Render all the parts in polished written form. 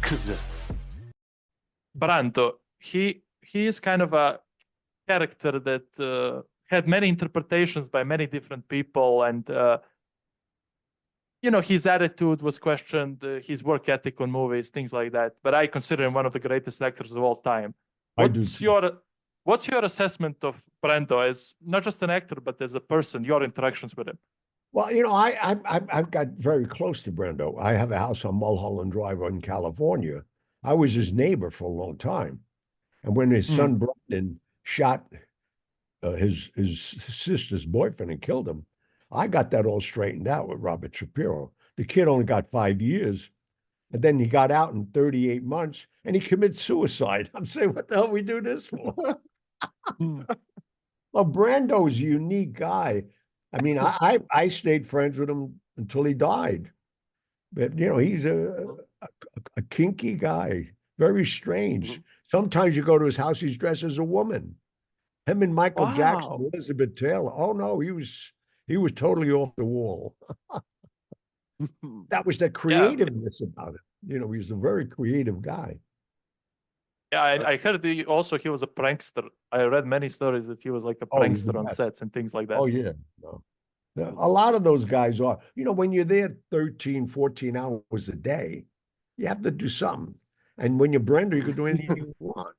kızı. Brando, he is kind of a character that had many interpretations by many different people, and his attitude was questioned, his work ethic on movies, things like that. But I consider him one of the greatest actors of all time. I do too. What's your assessment of Brando as not just an actor, but as a person, your interactions with him? Well, I've got very close to Brando. I have a house on Mulholland Drive in California. I was his neighbor for a long time. And when his son Brandon shot his sister's boyfriend and killed him, I got that all straightened out with Robert Shapiro. The kid only got 5 years, and then he got out in 38 months, and he committed suicide. I'm saying, what the hell we do this for? Well, Brando's a unique guy. I mean, I stayed friends with him until he died. But he's a kinky guy, very strange. Sometimes you go to his house, he's dressed as a woman. Him and Michael Jackson, Elizabeth Taylor. Oh no, he was totally off the wall. That was the creativeness about it. He was a very creative guy. Yeah, I heard he was a prankster. I read many stories that he was like a prankster on sets and things like that. Oh, yeah. No. A lot of those guys are. When you're there 13, 14 hours a day, you have to do something. And when you're Brando, you can do anything you want.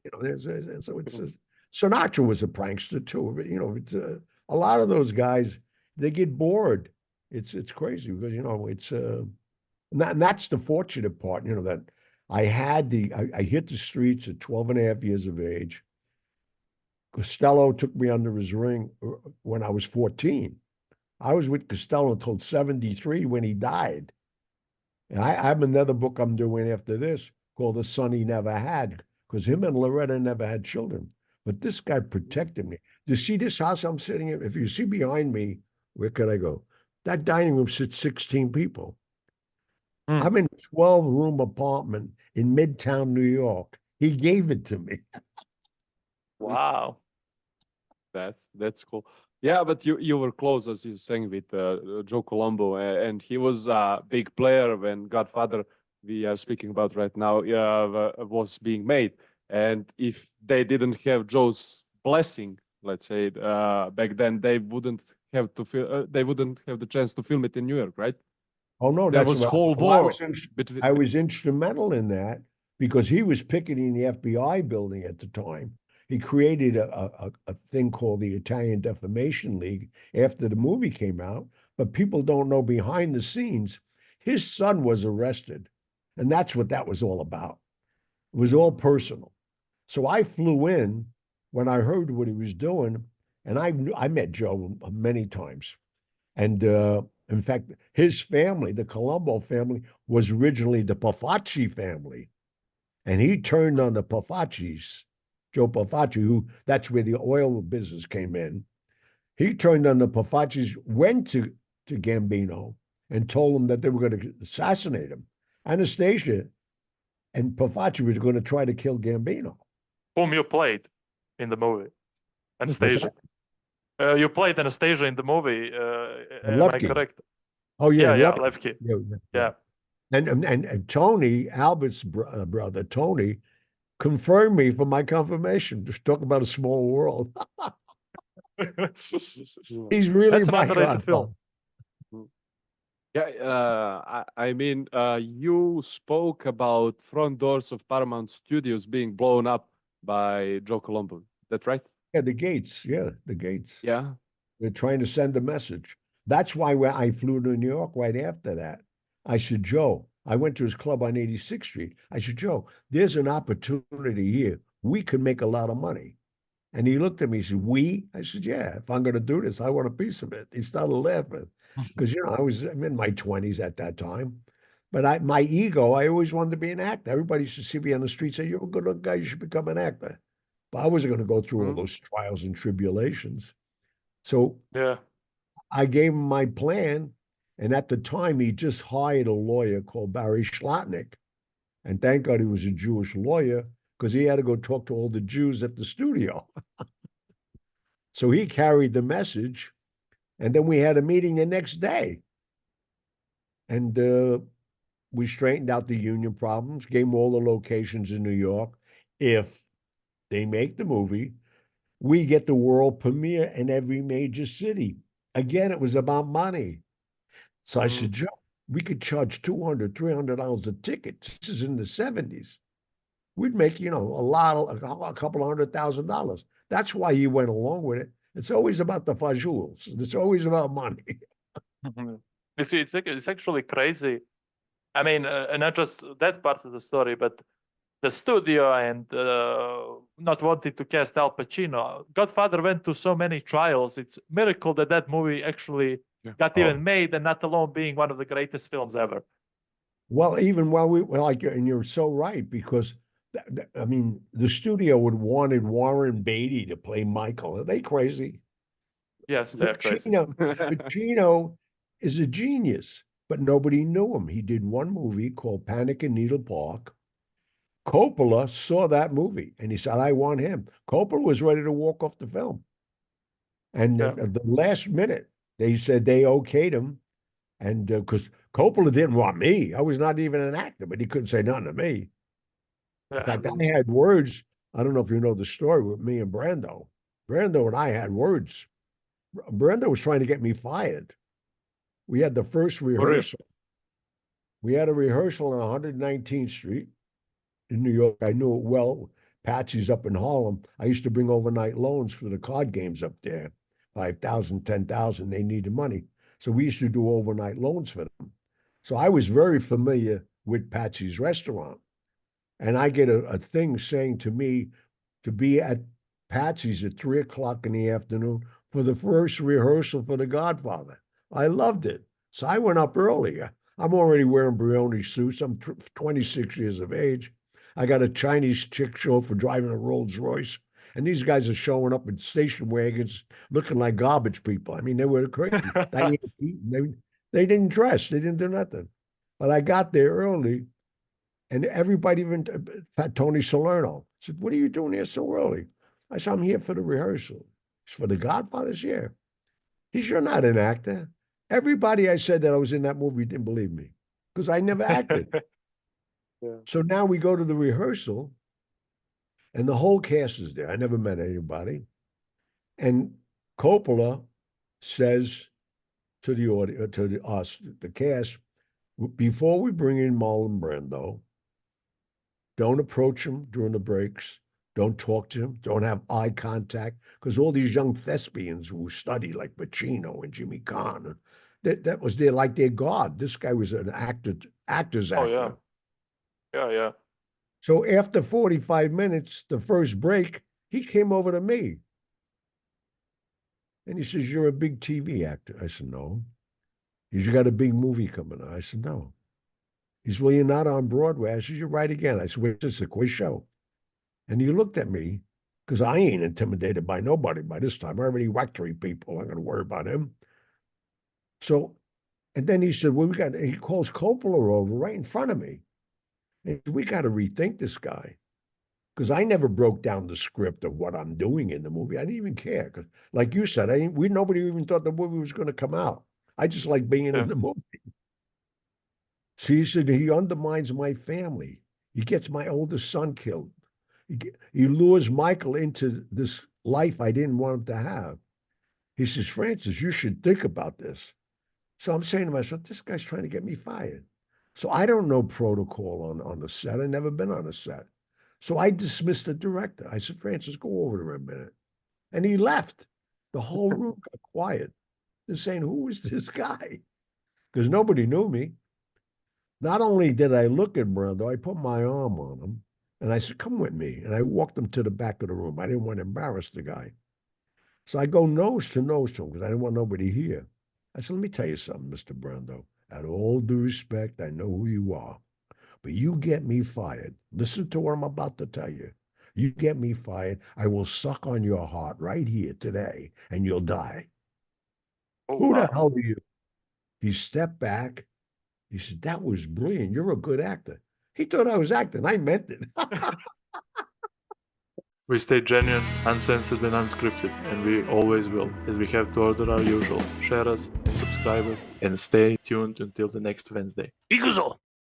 Sinatra was a prankster too. But, it's a lot of those guys, they get bored. It's crazy because, and that's the fortunate part, that I hit the streets at 12 and a half years of age. Costello took me under his wing when I was 14. I was with Costello until 73 when he died. And I have another book I'm doing after this called The Son He Never Had, because him and Loretta never had children. But this guy protected me. You see this house I'm sitting in? If you see behind me, where could I go? That dining room sits 16 people. I'm in a 12-room apartment in Midtown, New York. He gave it to me. Wow. That's cool. Yeah, but you were close, as you're saying, with Joe Colombo, and he was a big player when Godfather, we are speaking about right now, was being made. And if they didn't have Joe's blessing, let's say, back then, they wouldn't have the chance to film it in New York, right? Oh no, there was whole war. I was instrumental in that because he was picketing the FBI building at the time. He created a thing called the Italian Defamation League after the movie came out, but people don't know behind the scenes, his son was arrested. And that's what that was all about. It was all personal. So I flew in when I heard what he was doing, and I met Joe many times. And in fact, his family, the Colombo family, was originally the Pafacci family. And he turned on the Pafaccis. Joe Pafacci, that's where the oil business came in. He turned on the Pafaccis, went to Gambino and told him that they were going to assassinate him. Anastasia and Pafacci were going to try to kill Gambino. Whom you played in the movie, Anastasia. You played Anastasia in the movie. Am I correct? Oh yeah, Levki. Yeah. And Tony, Albert's brother, Tony, confirmed me for my confirmation. Just talk about a small world. He's really That's an underrated film. Yeah, I mean, you spoke about front doors of Paramount Studios being blown up by Joe Colombo. That's right? Yeah, the gates. Yeah, the gates. Yeah. They're trying to send a message. That's why I flew to New York right after that. I said, Joe, I went to his club on 86th Street. I said, Joe, there's an opportunity here. We could make a lot of money. And he looked at me, he said, we? I said, yeah, if I'm going to do this, I want a piece of it. He started laughing because, I'm in my 20s at that time. But my ego, I always wanted to be an actor. Everybody used to see me on the street, say, you're a good guy, you should become an actor. But I wasn't going to go through all those trials and tribulations. So I gave him my plan. And at the time, he just hired a lawyer called Barry Schlotnick. And thank God he was a Jewish lawyer because he had to go talk to all the Jews at the studio. So he carried the message. And then we had a meeting the next day. And we straightened out the union problems, gave them all the locations in New York. If they make the movie, we get the world premiere in every major city. Again, it was about money. So I said, Joe, we could charge $200, $300 a ticket. This is in the 70s. We'd make, a couple $100,000. That's why he went along with it. It's always about the fajules. It's always about money. You see, it's actually crazy. I mean, not just that part of the story, but the studio and not wanting to cast Al Pacino. Godfather went to so many trials. It's a miracle that movie actually got even made, and not alone being one of the greatest films ever. Well, even while and you're so right, because I mean, the studio wanted Warren Beatty to play Michael. Are they crazy? Yes, they're crazy. Pacino is a genius, but nobody knew him. He did one movie called Panic in Needle Park. Coppola saw that movie and he said, I want him. Coppola was ready to walk off the film. And at the last minute, they said they okayed him. And because Coppola didn't want me, I was not even an actor, but he couldn't say nothing to me. In fact, I had words. I don't know if you know the story with me and Brando. Brando and I had words. Brando was trying to get me fired. We had the first rehearsal. We had a rehearsal on 119th Street in New York. I knew it well. Patsy's up in Harlem. I used to bring overnight loans for the card games up there. 5,000, 10,000. They needed money. So we used to do overnight loans for them. So I was very familiar with Patsy's restaurant. And I get a thing saying to me to be at Patsy's at 3 o'clock in the afternoon for the first rehearsal for The Godfather. I loved it. So I went up early. I'm already wearing Brioni suits. I'm 26 years of age. I got a Chinese chick show for driving a Rolls Royce. And these guys are showing up in station wagons looking like garbage people. I mean, they were crazy. They didn't dress. They didn't do nothing. But I got there early. And everybody, even Tony Salerno, said, what are you doing here so early? I said, I'm here for the rehearsal. It's for The Godfather's year. He said, you're not an actor. Everybody I said that I was in that movie didn't believe me because I never acted. So now we go to the rehearsal and the whole cast is there. I never met anybody. And Coppola says to the audience, the cast, before we bring in Marlon Brando, don't approach him during the breaks. Don't talk to him. Don't have eye contact. Because all these young thespians who study like Pacino and Jimmy Caan, that was their god. This guy was an actor's actor. Oh, yeah. So after 45 minutes, the first break, he came over to me. And he says, you're a big TV actor. I said, no. He said, you got a big movie coming on. I said, no. He said, well, you're not on Broadway. I said, you're right again. I said, wait, this is a quiz show. And he looked at me, because I ain't intimidated by nobody by this time. I already whacked 3 people. I'm going to worry about him. So, and then he said, well, he calls Coppola over right in front of me. And he said, we got to rethink this guy. Because I never broke down the script of what I'm doing in the movie. I didn't even care. Because like you said, nobody even thought the movie was going to come out. I just like being in the movie. So he said, he undermines my family. He gets my oldest son killed. He lures Michael into this life I didn't want him to have. He says, Francis, you should think about this. So I'm saying to myself, this guy's trying to get me fired. So I don't know protocol on the set. I've never been on a set. So I dismissed the director. I said, Francis, go over there a minute. And he left. The whole room got quiet. They're saying, who is this guy? Because nobody knew me. Not only did I look at Brando, I put my arm on him. And I said, come with me. And I walked him to the back of the room. I didn't want to embarrass the guy. So I go nose to him because I didn't want nobody here. I said, let me tell you something, Mr. Brando. At all due respect, I know who you are. But you get me fired. Listen to what I'm about to tell you. You get me fired, I will suck on your heart right here today, and you'll die. Oh, who wow. the hell are you? He stepped back. He said, that was brilliant. You're a good actor. He thought I was acting. I meant it. We stay genuine, uncensored, and unscripted, and we always will, as we have to order our usual. Share us and subscribe us, and stay tuned until the next Wednesday. Ikuzo!